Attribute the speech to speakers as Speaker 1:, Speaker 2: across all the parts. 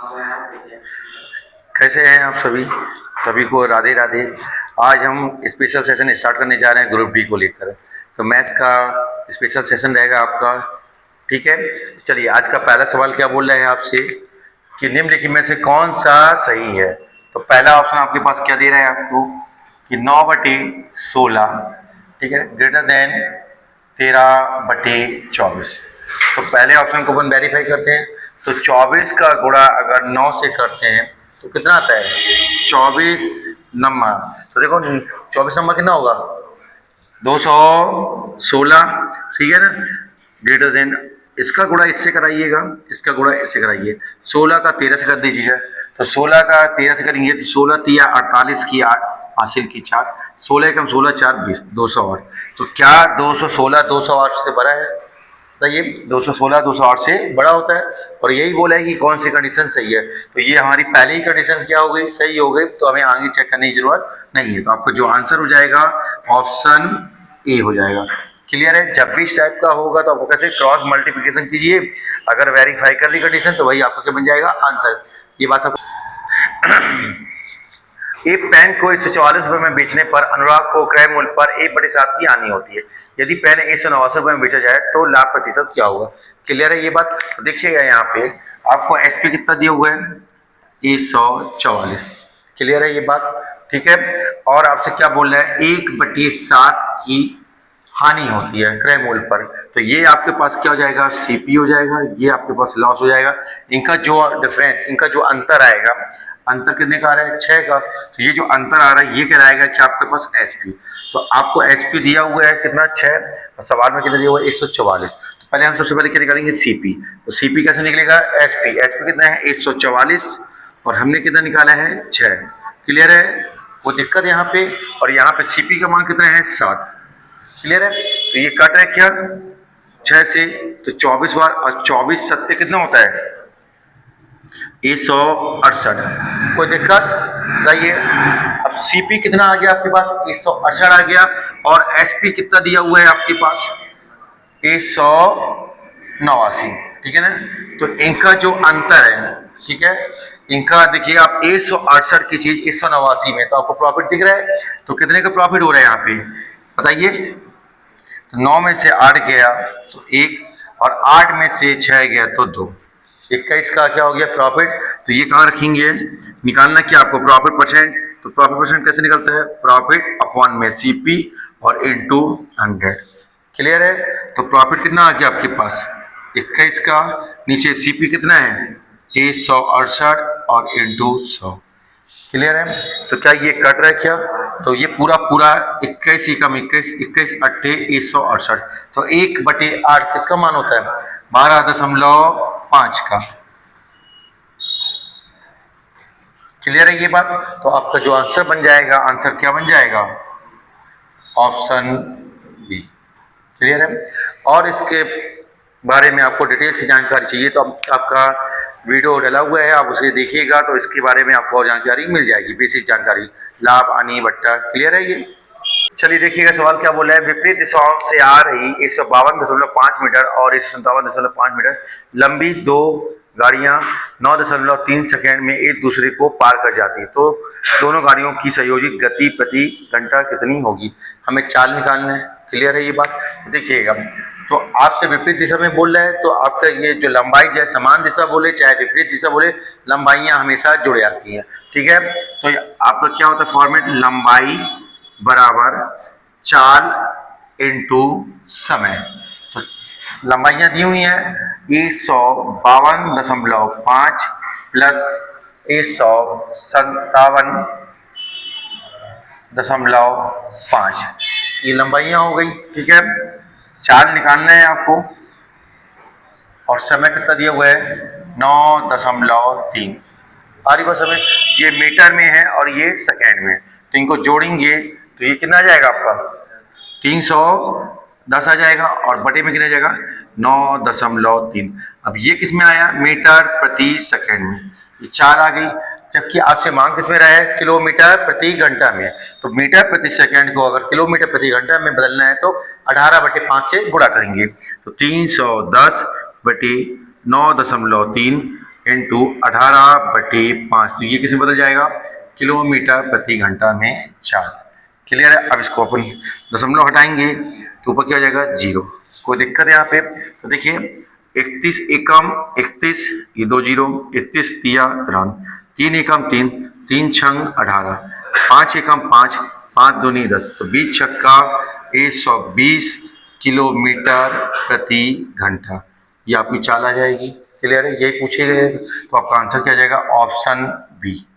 Speaker 1: कैसे हैं आप सभी? सभी को राधे राधे। आज हम स्पेशल सेशन स्टार्ट करने जा रहे हैं ग्रुप डी को लेकर। तो मैथ्स का स्पेशल सेशन रहेगा आपका, ठीक है। चलिए, आज का पहला सवाल क्या बोल रहे हैं आपसे कि निम्नलिखित में से कौन सा सही है। तो पहला ऑप्शन आपके पास क्या दे रहा है आपको कि 9/16, ठीक है, ग्रेटर देन 13/24। तो पहले ऑप्शन को अपन वेरीफाई करते हैं। तो 24 का गुणा अगर 9 से करते हैं तो कितना आता है? 24 नंबर। तो देखो 24 नंबर कितना होगा? 216, ठीक है ना। ग्रेटर देन, इसका गुणा इससे कराइएगा, इसका गुणा इससे कराइए। 16 का 13 से कर दीजिएगा। तो 16 का 13 से करेंगे तो 16 तिया 48 की 8 हासिल की 4, 16 एकम 16 4 20, 208। तो क्या 216 208 से बड़ा है? बताइए, 216 208 से बड़ा होता है। और यही बोला है कि कौन सी कंडीशन सही है। तो ये हमारी पहली ही कंडीशन क्या हो गई? सही हो गई। तो हमें आगे चेक करने की जरूरत नहीं है। तो आपका जो आंसर हो जाएगा ऑप्शन ए हो जाएगा। क्लियर है? जब भी इस टाइप का होगा तो आपको कैसे क्रॉस मल्टीप्लिकेशन कीजिए। अगर वेरीफाई कर ली कंडीशन तो वही आपका क्या बन जाएगा? आंसर। ये बात सब एक पेन को 144 रुपए में बेचने पर अनुराग को क्रय मूल्य पर 1/7 की हानि होती है। यदि पेन 189 रुपए में बेचा जाए तो लाभ प्रतिशत क्या होगा? क्लियर है ये बात? तो देखिएगा यहाँ पे आपको एसपी कितना दिया हुआ है? 144। क्लियर है ये बात? ठीक है। और आपसे क्या बोल रहा है? 1/7 की हानि होती है क्रय मूल्य पर। तो ये आपके पास क्या हो जाएगा? सीपी हो जाएगा। ये आपके पास लॉस हो जाएगा। इनका जो डिफरेंस, इनका जो अंतर आएगा, अंतर कितने का आ रहा है? 6 का। तो ये जो अंतर आ रहा है ये कहलाएगा कि आपके पास एसपी। तो आपको एसपी दिया हुआ है कितना? 6। और सवाल में कितना दिया हुआ है? 144। तो पहले हम सबसे पहले क्या निकालेंगे? सीपी। तो सीपी कैसे निकलेगा? एसपी। एसपी कितना है? 144। और हमने कितना निकाला है? 6। क्लियर है? वो दिक्कत यहाँ पे। और यहाँ पे सीपी का मान कितना है? 7। क्लियर है? तो ये कट है क्या? 6 से। तो 24 बार, और 24 सत्ते कितना होता है? 168। कोई दिक्कत? बताइए। अब सीपी कितना आ गया आपके पास? 168 आ गया। और एसपी कितना दिया हुआ है आपके पास? 189। ठीक है ना। तो इनका जो अंतर है, ठीक है, इनका देखिए आप 168 की चीज 189 में, तो आपको प्रॉफिट दिख रहा है। तो कितने का प्रॉफिट हो रहा है यहाँ पे? बताइए। तो 9 में से 8 गया तो 1, और 8 में से 6 गया तो 2। 21 का क्या हो गया? प्रॉफिट। तो ये कहाँ रखेंगे? निकालना क्या आपको? Profit percent. तो प्रॉफिट परसेंट कैसे निकलता है? प्रॉफिट अपॉन में सीपी और इनटू 100। क्लियर है? तो प्रॉफिट कितना आ गया आपके पास? 21 का। नीचे सीपी कितना है? 168 और इनटू 100। क्लियर है? तो क्या ये कट रहा है क्या? तो ये पूरा पूरा 21 एकम 21, 21 अट्ठे 168। तो 1/8 किसका मान होता है? 12.5 का। क्लियर है ये बात? तो आपका जो आंसर बन जाएगा, आंसर क्या बन जाएगा? Option B. क्लियर है? और इसके बारे में आपको डिटेल से जानकारी चाहिए तो आपका वीडियो डला हुआ है, आप उसे देखिएगा तो इसके बारे में आपको और जानकारी मिल जाएगी, बेसिक जानकारी, लाभ हानि बट्टा। क्लियर है ये? चलिए देखिएगा सवाल क्या बोला है। विपरीत दिशाओं से आ रही 152.5 मीटर और 157.5 मीटर लंबी दो गाड़ियां 9.3 सेकेंड में एक दूसरे को पार कर जाती है। तो दोनों गाड़ियों की संयोजित गति प्रति घंटा कितनी होगी? हमें चाल निकालना है। क्लियर है ये बात? देखिएगा, तो आपसे विपरीत दिशा में बोल रहा है तो आपका ये जो लंबाई, चाहे समान दिशा बोले चाहे विपरीत दिशा बोले, लंबाइयां हमेशा जुड़ जाती हैं। ठीक है? तो आपका क्या होता है फॉर्मेट? लंबाई बराबर चाल इंटू समय। तो लंबाइयां दी हुई हैं 152.5 प्लस 157.5, ये लंबाइयां हो गई। ठीक है? चाल निकालना है आपको और समय कितना दिया हुआ है? 9.3। आ रही बात समय? ये मीटर में है और ये सेकेंड में, तो इनको जोड़ेंगे तो ये कितना आ जाएगा आपका? 310 आ जाएगा। और बटे में कितना आ जाएगा? 9.3। अब ये किस में आया? मीटर प्रति सेकेंड में। ये 4 आ गई। जबकि आपसे मांग किस में रहा है? किलोमीटर प्रति घंटा में। तो मीटर प्रति सेकंड को अगर किलोमीटर प्रति घंटा में बदलना है तो 18/5 से गुणा करेंगे। तो 310/9.3 इंटू 18/5, तो ये किस में बदल जाएगा, किलोमीटर प्रति घंटा में 4। क्लियर है। अब इसको अपन दशमलव हटाएंगे तो ऊपर क्या हो जाएगा, 0। कोई दिक्कत है यहाँ पे? तो देखिए 31 एकम 31, ये 2 जीरो, 31 तिया 53, 3 एकम 3, 3 छंग 18, 5 एकम 5, 5 दूनी 10, तो 20 छक्का 120 किलोमीटर प्रति घंटा। ये आपकी चाल आ जाएगी। क्लियर है, यही पूछे गए तो आपका आंसर क्या जाएगा, ऑप्शन बी।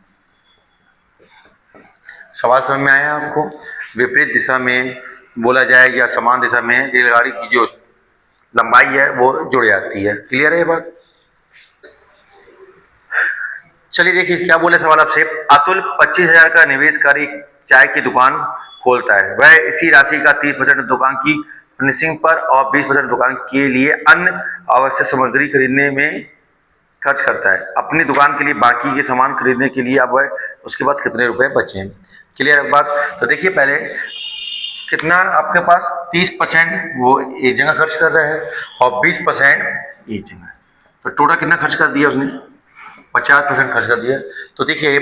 Speaker 1: सवाल समझ में आया आपको? विपरीत दिशा में बोला जाए या समान दिशा में रेलगाड़ी की जो लंबाई है वो जुड़ जाती है। क्लियर है ये बात? चलिए देखिए क्या बोले सवाल आपसे। अतुल 25,000 का निवेश कर एक चाय की दुकान खोलता है। वह इसी राशि का 30% दुकान की फिनिशिंग पर और 20% दुकान के लिए अन्य आवश्यक सामग्री खरीदने में खर्च करता है। अपनी दुकान के लिए बाकी के सामान खरीदने के लिए अब वह उसके पास कितने रुपए बचे हैं। क्लियर है बात? तो देखिए पहले कितना आपके पास 30% वो एक जगह खर्च कर रहा है और 20% एक जगह। तो टोटल कितना खर्च कर दिया उसने, 50% खर्च कर दिया। तो देखिए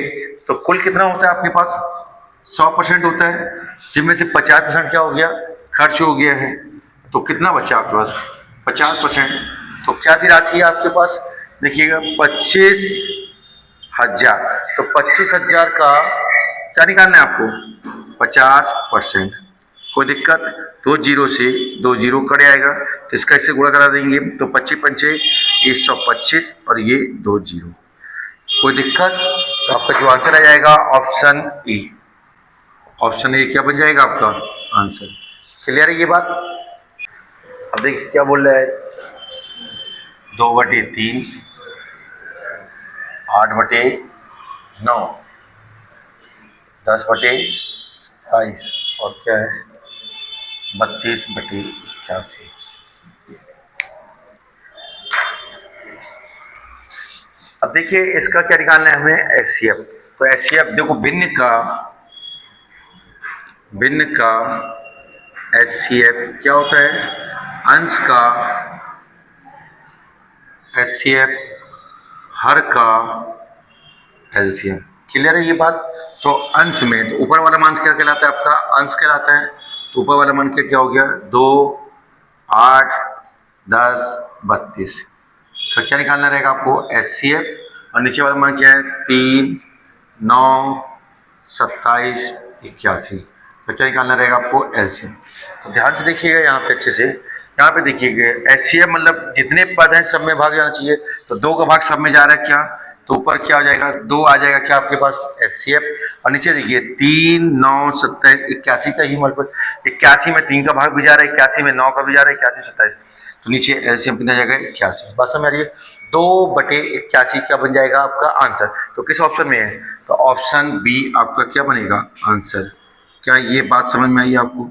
Speaker 1: तो कुल कितना होता है आपके पास, 100% होता है, जिनमें से 50% क्या हो गया, खर्च हो गया है। तो कितना बचा आपके पास, 50%। तो क्या थी राशि है आपके पास, देखिएगा 25,000। तो 25,000 का क्या निकालना है आपको, 50%। कोई दिक्कत, 2 जीरो से 2 जीरो कट आएगा तो इसका इससे गुणा करा देंगे तो 25 पंचे 125 और ये 2 जीरो। कोई दिक्कत, तो आपका जो आंसर आ जाएगा ऑप्शन ए। ऑप्शन ए क्या बन जाएगा आपका आंसर। क्लियर है ये बात? अब देखिए क्या बोल रहा है, 2/3, 8/9, 10/27 और क्या है 32/81। अब देखिए इसका क्या निकालना है हमें, एचसीएफ। तो एचसीएफ देखो भिन्न का एचसीएफ क्या होता है, अंश का एचसीएफ हर का एलसीएम। क्लियर है ये बात? तो अंश में तो ऊपर वाला मान क्या कहलाता है आपका, अंश कहलाता है। तो ऊपर वाला मान क्या हो गया, 2, 8, 10, 32। तो क्या निकालना रहेगा आपको, एचसीएफ। और नीचे वाला मान क्या है, 3, 9, 27, 81। तो क्या निकालना रहेगा आपको, एलसीएम। तो ध्यान से देखिएगा यहाँ पे अच्छे से, यहाँ पे देखिएगा एचसीएफ मतलब जितने पद हैं सब में भाग जाना चाहिए। तो 2 का भाग सब में जा रहा है क्या, तो ऊपर क्या हो जाएगा, 2 आ जाएगा क्या आपके पास एचसीएफ। और नीचे देखिए 3, 9, 27, 81 का ही मल्टीपल, 81 में 3 का भाग भी जा रहा है, 81 में 9 का भी जा रहा है, 81, 27। तो नीचे एलसीएम कितना जाएगा, 81। बात समझ आ रही है? 2/81 क्या बन जाएगा आपका आंसर। तो किस ऑप्शन में है, तो ऑप्शन बी आपका क्या बनेगा आंसर। क्या ये बात समझ में आई आपको,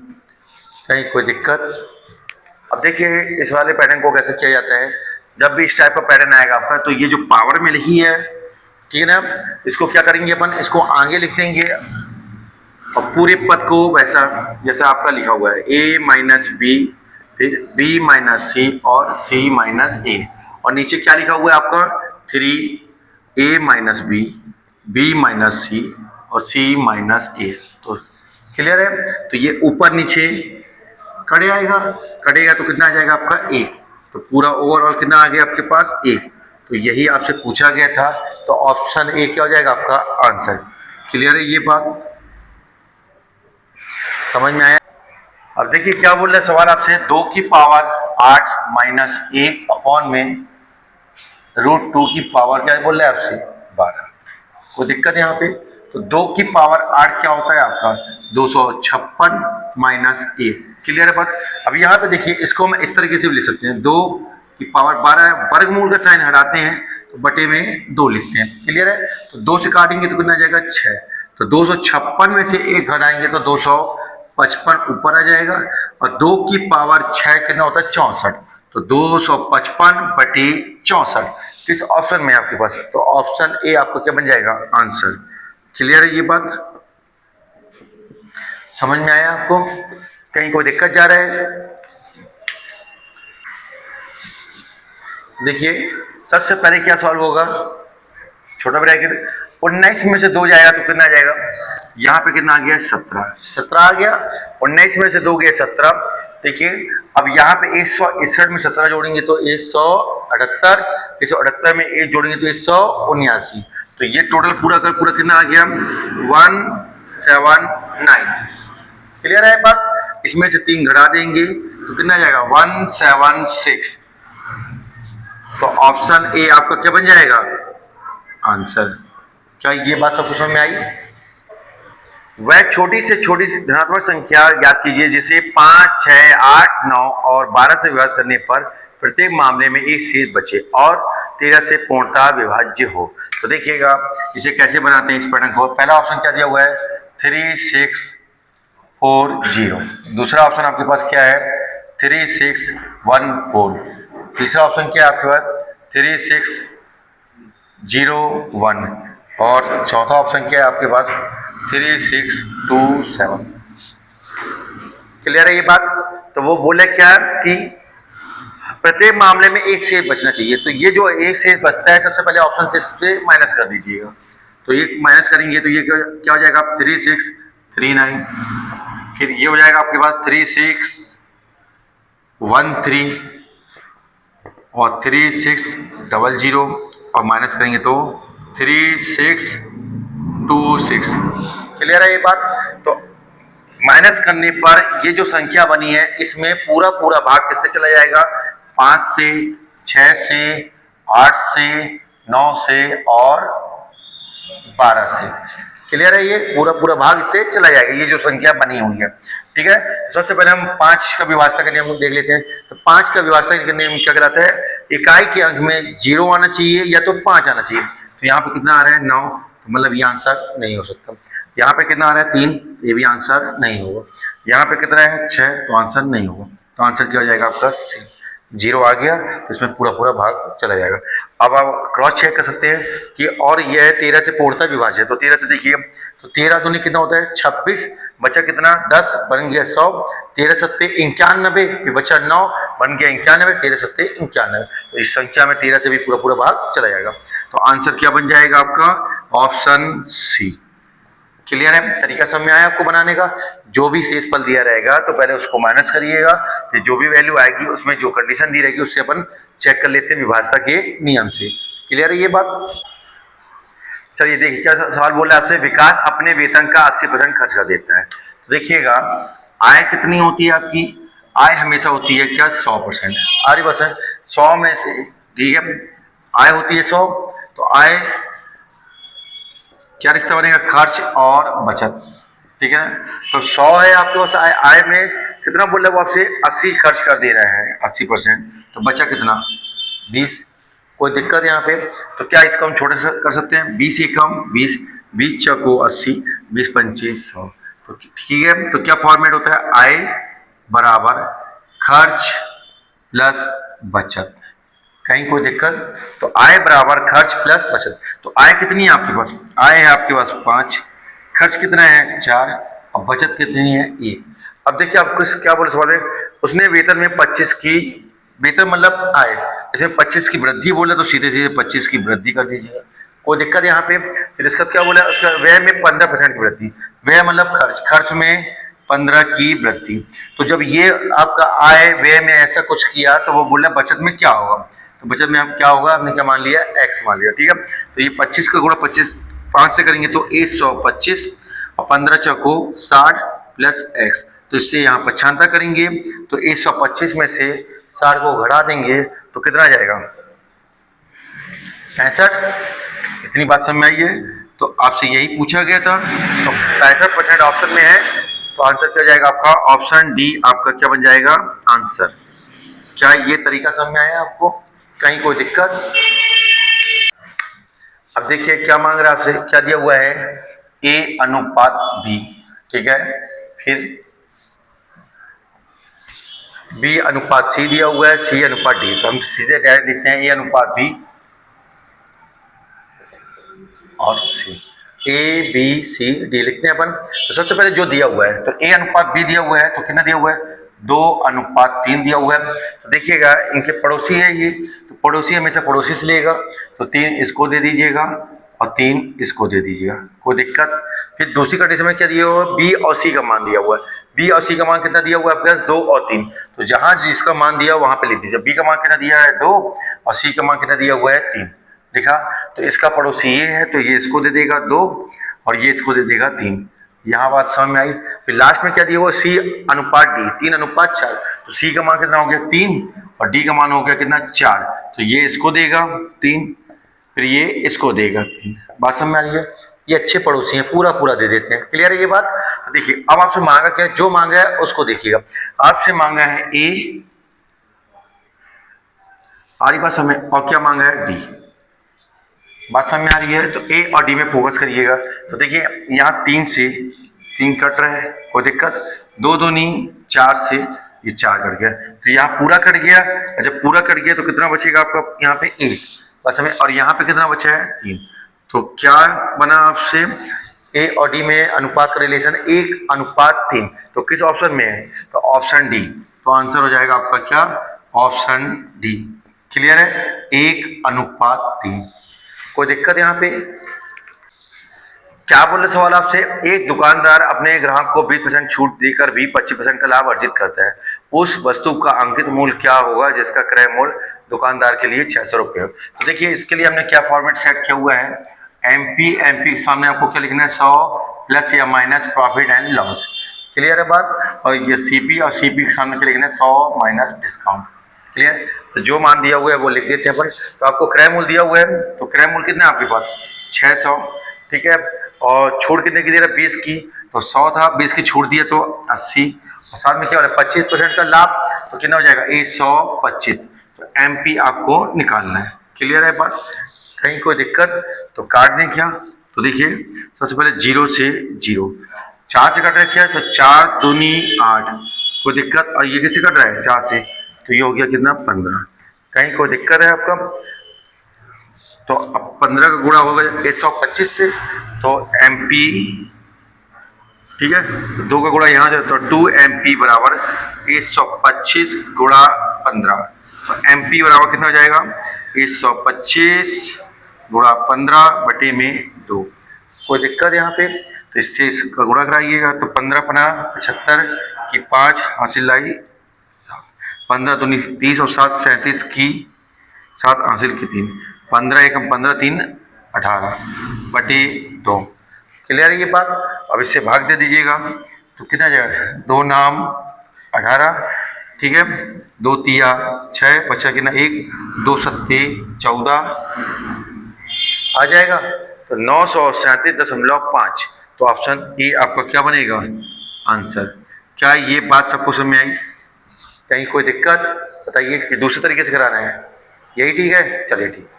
Speaker 1: कहीं कोई दिक्कत? अब देखिए इस वाले पैटर्न को कैसे किया जाता है। जब भी इस टाइप का पैटर्न आएगा आपका, तो ये जो पावर में लिखी है, ठीक है ना, इसको क्या करेंगे अपन, इसको आगे लिख देंगे और पूरे पद को वैसा जैसा आपका लिखा हुआ है, a माइनस बी, फिर b माइनस सी और c माइनस ए। और नीचे क्या लिखा हुआ है आपका, 3a minus B, b minus C और c माइनस ए। तो क्लियर है? तो ये ऊपर नीचे कट आएगा, कटेगा तो कितना आ जाएगा आपका 1। तो पूरा ओवरऑल कितना आ गया आपके पास 1। तो यही आपसे पूछा गया था, तो ऑप्शन ए क्या हो जाएगा आपका आंसर। क्लियर है ये बात, समझ में आया? अब देखिए क्या बोल रहा है सवाल आपसे, 2 की पावर 8 माइनस 1 अपॉन में √2 की पावर क्या बोल रहा है आपसे 12। कोई दिक्कत है यहाँ पे? तो 2 की पावर 8 क्या होता है आपका 256 माइनस 1। क्लियर है बात? अब यहाँ पे देखिए इसको मैं इस तरीके से भी लिख सकते हैं, 2 की पावर 12 है, वर्गमूल का साइन हटाते हैं तो बटे में 2 लिखते हैं। क्लियर है? तो 2 से काटेंगे तो कितना आ जाएगा 6। तो 256 में से 1 घटाएंगे तो 255 ऊपर आ जाएगा। और 2 की पावर 6 कितना होता है 64। तो 255/64 किस ऑप्शन में आपके पास, तो ऑप्शन ए आपको क्या बन जाएगा आंसर। क्लियर है ये बात, समझ में आया आपको, कहीं कोई दिक्कत जा रहा है? देखिए सबसे पहले क्या सॉल्व होगा, छोटा ब्रैकेट 19 में से 2 जाएगा तो कितना आ जाएगा, यहाँ पे कितना आ गया 17, 17 आ गया, 19 में से 2 गया 17। देखिए अब यहाँ पे 161 में 17 जोड़ेंगे तो 178, 178 में 1 जोड़ेंगे तो 179, तो ये टोटल पूरा कर पूरा कितना आ गया 179। क्लियर है बात, इसमें से 3 घटा देंगे तो कितना आ जाएगा 176। तो ऑप्शन ए आपका क्या बन जाएगा आंसर। क्या ये बात सबको समझ में आई। वह छोटी से छोटी धनात्मक संख्या ज्ञात कीजिए जिसे 5, 6, 8, 9 और 12 से विभाजित करने पर प्रत्येक मामले में एक शेष बचे और 13 से पूर्णतः विभाज्य हो। तो देखिएगा इसे कैसे बनाते हैं इस पैटर्न को। पहला ऑप्शन क्या दिया हुआ है 3, 6, 4, 0। दूसरा ऑप्शन आपके पास क्या है 3, 6, 1, 4। तीसरा ऑप्शन क्या है आपके पास 3, 6, 0, 1 और चौथा ऑप्शन क्या है आपके पास 3, 6, 2, 7। क्लियर है ये बात। तो वो बोले क्या कि प्रत्येक मामले में एक शेष बचना चाहिए, तो ये जो एक शेष बचता है सबसे पहले ऑप्शन से माइनस कर दीजिएगा। तो ये माइनस करेंगे तो ये क्या हो जाएगा 3, 6, 3, 9। फिर ये हो जाएगा आपके पास 3, 6, 1, 3 और 3, 6, 0, 0 और माइनस करेंगे तो 3, 6, 2, 6। क्लियर है ये बात। तो माइनस करने पर ये जो संख्या बनी है इसमें पूरा पूरा भाग किससे चला जाएगा 5 से, 6 से, 8 से, 9 से और 12 से। क्लियर है, ये पूरा पूरा भाग इससे चला जाएगा ये जो संख्या बनी हुई है। ठीक है, सबसे पहले हम 5 का विभाजक का नियम देख लेते हैं। तो 5 का विभाजक का नियम क्या कहलाता है, इकाई के अंक में 0 आना चाहिए या तो 5 आना चाहिए। तो यहाँ पे कितना आ रहा है 9, तो मतलब ये आंसर नहीं हो सकता। यहाँ पे कितना आ रहा है 3, तो ये भी आंसर नहीं होगा। यहाँ पे कितना है 6, तो आंसर नहीं होगा। तो आंसर क्या हो जाएगा आपका सी। 0 आ गया तो इसमें पूरा पूरा भाग चला जाएगा। अब आप क्रॉस चेक कर सकते हैं कि और यह है 13 से पूर्णतः विभाज्य है। तो 13 से देखिए तो 13 दूनी कितना होता है 26, बचा कितना 10, बन गया 100, 13 सत्ते 91, फिर बचा 9, बन गया 91, 13 सत्ते 91। तो इस संख्या में 13 से भी पूरा पूरा भाग चला जाएगा। तो आंसर क्या बन जाएगा आपका ऑप्शन सी। क्लियर है, तरीका समझ में आया आपको बनाने का। जो भी शेष फल दिया रहेगा तो पहले उसको माइनस करिएगा, फिर जो भी वैल्यू आएगी उसमें जो कंडीशन दी रहेगी उससे अपन चेक कर लेते हैं विभाजता के नियम से। क्लियर है ये बात। चलिए देखिए क्या सवाल बोला आपसे, विकास अपने वेतन का 80% खर्च कर देता है। तो देखिएगा आय कितनी होती है आपकी, आय हमेशा होती है क्या 100%। आरी बस है 100 में से, ठीक है, आय होती है 100, तो आय क्या रिश्ता बनेगा खर्च और बचत। ठीक है, तो 100 है आपके पास आय, आय में कितना बोल रहे वो आपसे 80 खर्च कर दे रहा है 80%, तो बचा कितना 20। कोई दिक्कत यहाँ पे, तो क्या इसको हम छोटे से कर सकते हैं 20 एकम 20, 20 चौको 80, 20 पंचे 100। तो ठीक है, तो क्या फॉर्मेट होता है आय बराबर खर्च प्लस बचत। कहीं कोई दिक्कत, तो आय बराबर खर्च प्लस बचत। तो आय कितनी है आपके पास, आय है आपके पास 5, खर्च कितना है 4 और बचत कितनी है 1। अब देखिए आपको क्या बोले सवाल में, उसने वेतन में 25 की, वेतन मतलब आय, इसमें 25 की वृद्धि बोले तो सीधे सीधे 25 की वृद्धि कर दीजिएगा, कोई दिक्कत यहाँ पे। फिर इसका क्या बोला, उसका व्यय में 15% की वृद्धि, व्यय मतलब खर्च, खर्च में 15 की वृद्धि। तो जब ये आपका आय व्यय में ऐसा कुछ किया तो वो बोला बचत में क्या होगा, तो बचत में आप क्या होगा आपने क्या मान लिया x मान लिया। ठीक है, तो ये 25 का गुणा 25 5 से करेंगे तो 125 और 15 चौको 60 प्लस x, तो इससे यहाँ पक्षांतर करेंगे तो 125 में से 60 को घटा देंगे तो कितना आ जाएगा 65। इतनी बात समझ में आई है। तो आपसे यही पूछा गया था, तो 65% ऑप्शन में है, तो आंसर क्या जाएगा आपका ऑप्शन डी आपका क्या बन जाएगा आंसर। क्या ये तरीका समझ में आया आपको, कहीं कोई दिक्कत। अब देखिए क्या मांग रहा है आपसे, क्या दिया हुआ है a अनुपात b, ठीक है, फिर b अनुपात c दिया हुआ है, c अनुपात d। तो हम सीधे डायरेक्ट लिखते हैं a अनुपात b और c, a b c d लिखते हैं अपन। तो सबसे पहले जो दिया हुआ है तो a अनुपात b दिया हुआ है, तो कितना दिया हुआ है 2:3 दिया हुआ है। तो देखिएगा इनके पड़ोसी है ये, तो पड़ोसी हमेशा पड़ोसी से लेगा, तो 3 इसको दे दीजिएगा और 3 इसको दे दीजिएगा, कोई दिक्कत। फिर दूसरी कंडीशन में क्या दिया हुआ है, बी और सी का मान दिया हुआ है। बी और सी का मान कितना दिया हुआ है आपके पास, 2 और 3। तो जहां जिसका मान दिया वहां पे लिख दीजिए। बी का मान कितना दिया है 2 और सी का मान कितना दिया हुआ है 3, लिखा। तो इसका पड़ोसी ये है, तो ये इसको दे देगा 2 और ये इसको दे देगा 3। यहाँ बात समझ में आई। फिर लास्ट में क्या दिया हुआ, सी अनुपात डी, 3:4। तो सी का मान कितना हो गया 3 और डी का मान हो गया कितना 4। तो ये इसको देगा 3, फिर ये इसको देगा 3। बात समझ में आ रही है। ये अच्छे पड़ोसी हैं, पूरा पूरा दे देते हैं। क्लियर है ये बात। देखिए अब आपसे मांगा क्या है, जो मांगा है उसको देखिएगा। आपसे मांगा है ए, आ रही बात समझ, और क्या मांगा है डी। बात समझ में आ रही है। तो ए और डी में फोकस करिएगा। तो देखिए यहाँ 3 से 3 कट रहा है, कोई दिक्कत। 2 दूनी 4 से ये 4 कट गया, तो यहाँ पूरा कट गया। जब पूरा कट गया तो कितना बचेगा आपका यहाँ पे 1। बस हमें, और यहाँ पे कितना बचा है 3। तो क्या बना आपसे, ए और डी में अनुपात का रिलेशन 1:3। तो किस ऑप्शन में है, तो ऑप्शन डी। तो आंसर हो जाएगा आपका क्या, ऑप्शन डी। क्लियर है, 1:3। कोई दिक्कत यहाँ पे। क्या बोल रहे सवाल आपसे, एक दुकानदार अपने ग्राहक को 20% छूट देकर भी 25% का लाभ अर्जित करता है। उस वस्तु का अंकित मूल्य क्या होगा जिसका क्रय मूल्य दुकानदार के लिए 600 रुपये। तो देखिए इसके लिए हमने क्या फॉर्मेट सेट किया हुआ है, एमपी के सामने आपको क्या लिखना है, 100 प्लस या minus profit and loss. Clear है बात। और ये सीपी और सीपी के सामने क्या लिखना है, 100 माइनस डिस्काउंट। क्लियर। तो जो मान दिया हुआ है वो लिख देते हैं अपन। तो आपको क्रय मूल्य दिया हुआ है, तो क्रय मूल्य कितना है आपके पास 600, ठीक है। और छूट कितने की दे रहा है, 20 की। तो 100 था, 20 की छूट दिया तो 80, और साथ में क्या हो रहा है 25% का लाभ, तो कितना हो जाएगा 125। तो एमपी आपको निकालना है। क्लियर है बात, कहीं कोई दिक्कत। तो काट दें क्या, तो देखिए सबसे पहले 0 से 0, 4 से कट रखा है, तो 4 दूनी 8, कोई दिक्कत। और ये किससे कट रहा है 4 से, तो ये हो गया कितना 15। कहीं कोई दिक्कत है आपका। तो अब 15 का गुणा होगा 125 से, तो एमपी, ठीक है। तो 2 का गुणा यहाँ जाए तो 2 MP बराबर 125 गुणा 15। तो MP बराबर कितना हो जाएगा 125 गुणा 15 बटे में 2। कोई दिक्कत यहाँ पे। तो इससे इसका गुणा कराइएगा, तो 15×5 की 5 हासिल लाई 7, 15 दूनी 30 और 7 37 की 7 हासिल की 3, 15 एकम 15 3 18 बटे 2। क्लियर है ये बात। अब इससे भाग दे दीजिएगा, तो कितना जाएगा 2 नाम 18, ठीक है। 2 तिया 6, बचा कितना 1, 2 सत्ते 14 आ जाएगा। तो 937.5। तो ऑप्शन ए आपका क्या बनेगा आंसर। क्या ये बात सबको समझ में आई, कहीं कोई दिक्कत बताइए कि दूसरे तरीके से कराना है, यही ठीक है। चलिए ठीक।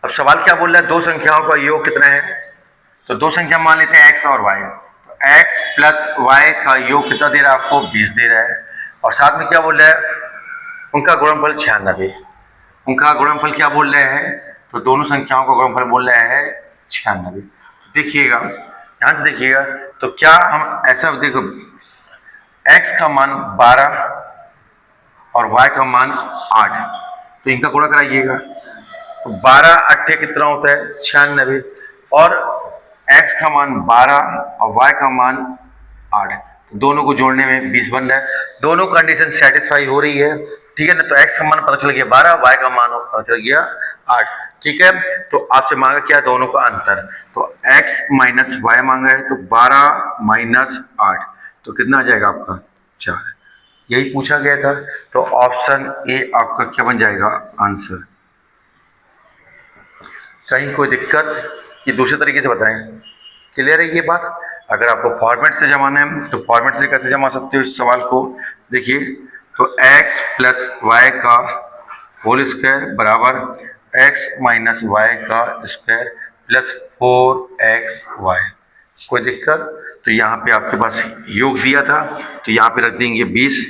Speaker 1: अब सवाल क्या बोल रहा है, दो संख्याओं का योग कितना है। तो दो संख्या मान लेते हैं x और y। तो x प्लस y का योग कितना दे रहा है आपको 20 दे रहा है। और साथ में क्या बोल रहा है, उनका गुणनफल 96। उनका गुणनफल क्या बोल रहे हैं, तो दोनों संख्याओं का गुणनफल बोल रहा है 96। देखिएगा ध्यान से देखिएगा। तो क्या हम ऐसा देखो, x का मान 12 और y का मान 8, तो इनका गुणा कराइएगा। तो 12 8 कितना होता है 96, और x का मान 12 और y का मान 8, तो दोनों को जोड़ने में 20 बन रहा है। दोनों कंडीशन सेटिस्फाई हो रही है, ठीक है ना। तो x का मान पता चल गया 12, y का मान पता चल गया 8, ठीक है। तो आपसे मांगा क्या, दोनों का अंतर। तो x माइनस y मांगा है, तो 12 माइनस 8, तो कितना आ जाएगा आपका 4, यही पूछा गया था। तो ऑप्शन ए आपका क्या बन जाएगा आंसर। कहीं कोई दिक्कत कि दूसरे तरीके से बताएं। क्लियर है ये बात। अगर आपको फॉर्मेट से जमाना है तो फॉर्मेट से कैसे जमा सकते हो इस सवाल को, देखिए। तो x प्लस वाई का होल स्क्वायर बराबर x माइनस वाई का स्क्वायर प्लस 4xy। कोई दिक्कत। तो यहाँ पे आपके पास योग दिया था, तो यहाँ पे रख देंगे 20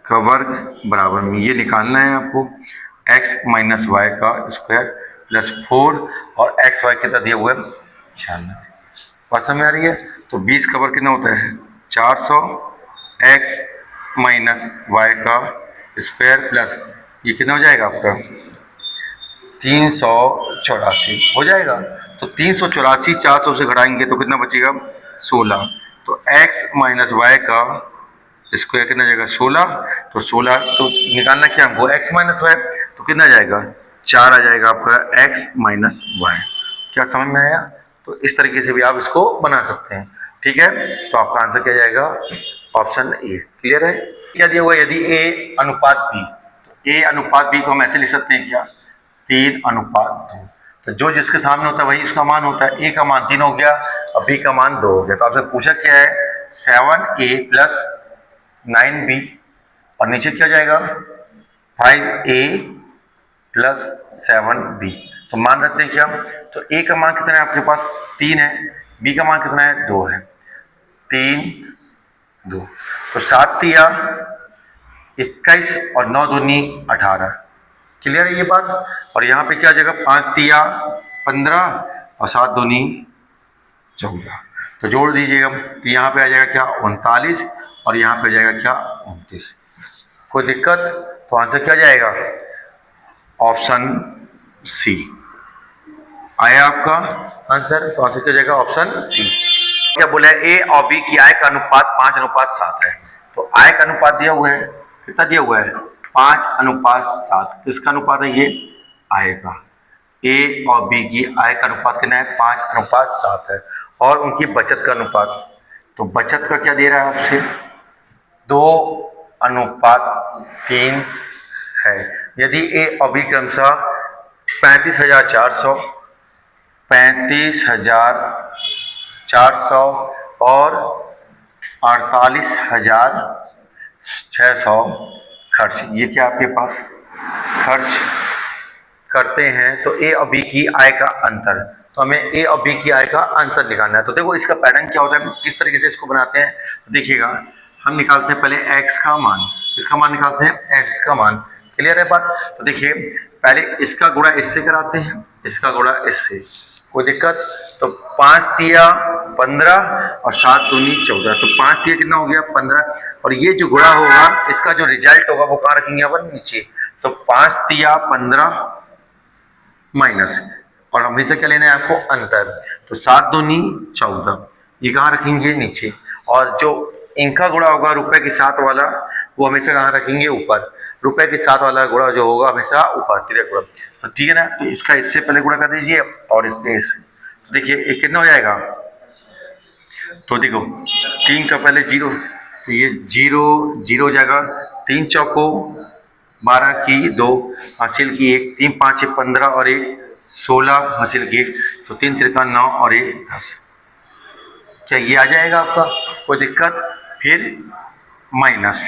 Speaker 1: का वर्ग बराबर में, ये निकालना है आपको x माइनस वाई का स्क्वायर प्लस 4 और एक्स वाई कितना दिया हुआ है 96। बात समझ में आ रही है। तो 20 का वर्ग कितना होता है 400 एक्स माइनस वाई का स्क्वायर प्लस ये कितना हो जाएगा आपका 384 हो जाएगा। तो 384 400 से घटाएंगे तो कितना बचेगा 16। तो x माइनस वाई का स्क्वायर कितना जाएगा 16। तो 16 तो निकालना क्या हमको x माइनस वाई, तो कितना जाएगा 4 आ जाएगा आपका x माइनस वाई। क्या समझ में आया? तो इस तरीके से भी आप इसको बना सकते हैं। ठीक है, तो आपका आंसर क्या जाएगा ऑप्शन ए। क्लियर है? क्या दिया हुआ है? यदि a अनुपात b, तो a अनुपात b को हम ऐसे लिख सकते हैं क्या 3:2। तो जो जिसके सामने होता है वही उसका मान होता है। a का मान 3 हो गया और b का मान 2 हो गया। तो आपसे पूछा क्या है 7a प्लस 9b और नीचे क्या जाएगा 5a प्लस 7b। तो मान रखते हैं क्या, तो a का मान कितना है आपके पास 3 है, b का मान कितना है 2 है, 3 2। तो 7 तिया 21 और 9 दूनी 18। क्लियर है ये बात? और यहाँ पे क्या जाएगा 5 तिया 15 और 7 दूनी 14। तो जोड़ दीजिएगा तो यहाँ पे आ जाएगा क्या 39 और यहाँ पे आ जाएगा क्या 29। कोई दिक्कत? तो आंसर क्या जाएगा ऑप्शन सी आया आपका आंसर। तो आंसर क्या जाएगा ऑप्शन सी। क्या बोला है ए और बी की आय का अनुपात 5:7 है। तो आय का अनुपात दिया हुआ है, कितना दिया हुआ है 5:7। किसका अनुपात है ये आय का। ए और बी की आय का अनुपात कितना है 5:7 है। और उनकी बचत का अनुपात, तो बचत का क्या दे रहा है आपसे 2:3 है। यदि ए और बी क्रमशः 35,400 35,400 और 48,600 खर्च, ये क्या आपके पास खर्च करते हैं, तो ए और बी की आय का अंतर। तो हमें ए और बी की आय का अंतर निकालना है। तो देखो इसका पैटर्न क्या होता है, किस तरीके से इसको बनाते हैं। तो देखिएगा हम निकालते हैं पहले x का मान, इसका मान निकालते हैं x का मान। क्लियर है बात? तो देखिए पहले इसका गुणा इससे कराते हैं, इसका गुणा इससे, कोई दिक्कत? तो 5 तिया 15 और 7 दूनी 14। तो 5 तिया कितना हो गया 15 और ये जो गुणा होगा इसका जो रिजल्ट होगा वो कहाँ रखेंगे अपन नीचे। तो 5 तिया 15 माइनस और हमेशा क्या लेना है आपको अंतर। तो 7 दूनी 14 ये कहाँ रखेंगे नीचे। और जो इनका गुणा होगा रुपए के साथ वाला वो हमेशा कहाँ रखेंगे ऊपर। रुपए के साथ वाला गुणा जो होगा हमेशा ऊपर तिरक गुणा। तो ठीक है ना, तो इसका इससे पहले गुणा कर दीजिए और इससे इससे। तो देखिए ये कितना हो जाएगा, तो देखो 3 का पहले 0 तो ये 0 0 हो जाएगा। 3 चौको 12 की 2 हासिल की 1, 3 5 15 और 1 16 हासिल की 1। तो 3 तिरका 9 और 1 10। क्या ये आ जाएगा आपका, कोई दिक्कत? फिर माइनस,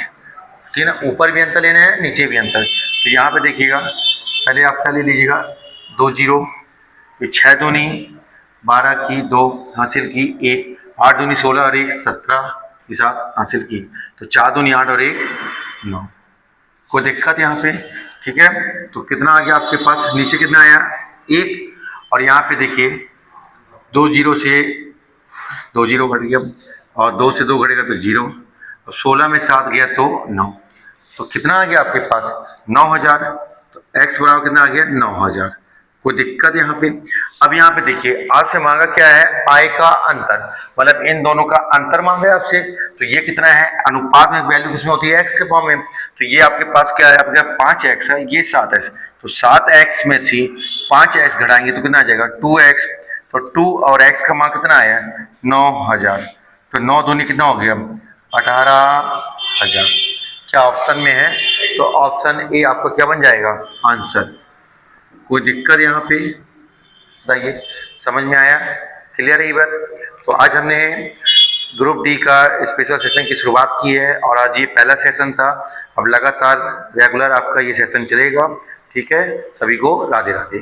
Speaker 1: ठीक है ना, ऊपर भी अंतर लेना है नीचे भी अंतर। तो यहाँ पे देखिएगा पहले आप क्या ले लीजिएगा 2 0, ये 6 दूनी 12 की 2 हासिल की 1, 8 दूनी 16 और 1 17 के साथ हासिल की। तो 4 दूनी 8 और 1 9। कोई दिक्कत यहाँ पे? ठीक है, तो कितना आ गया आपके पास, नीचे कितना आया 1 और यहाँ पे देखिए 2 0 से 2 0 घट गया और 2 से 2 घटेगा तो 0 और 16 में 7 गया तो 9। तो कितना आ गया आपके पास 9000। तो x बराबर कितना आ गया 9000। कोई दिक्कत यहाँ पे? अब यहाँ पे देखिए आपसे मांगा क्या है आय का अंतर, मतलब इन दोनों का अंतर मांगा है आपसे। तो ये कितना है अनुपात में वैल्यू किसमें होती है x के फॉर्म में। तो ये आपके पास क्या है आपके 5x है, ये 7x। तो 7x में से 5x घटाएंगे तो कितना आ जाएगा 2x। तो 2 और x का मान कितना आया 9000। तो 9 दूनी कितना हो गया 18,000। क्या ऑप्शन में है? तो ऑप्शन ए आपका क्या बन जाएगा आंसर। कोई दिक्कत यहाँ पे बताइए, समझ में आया? क्लियर है ये बात? तो आज हमने ग्रुप डी का स्पेशल सेशन की शुरुआत की है और आज ये पहला सेशन था। अब लगातार रेगुलर आपका ये सेशन चलेगा। ठीक है, सभी को राधे राधे।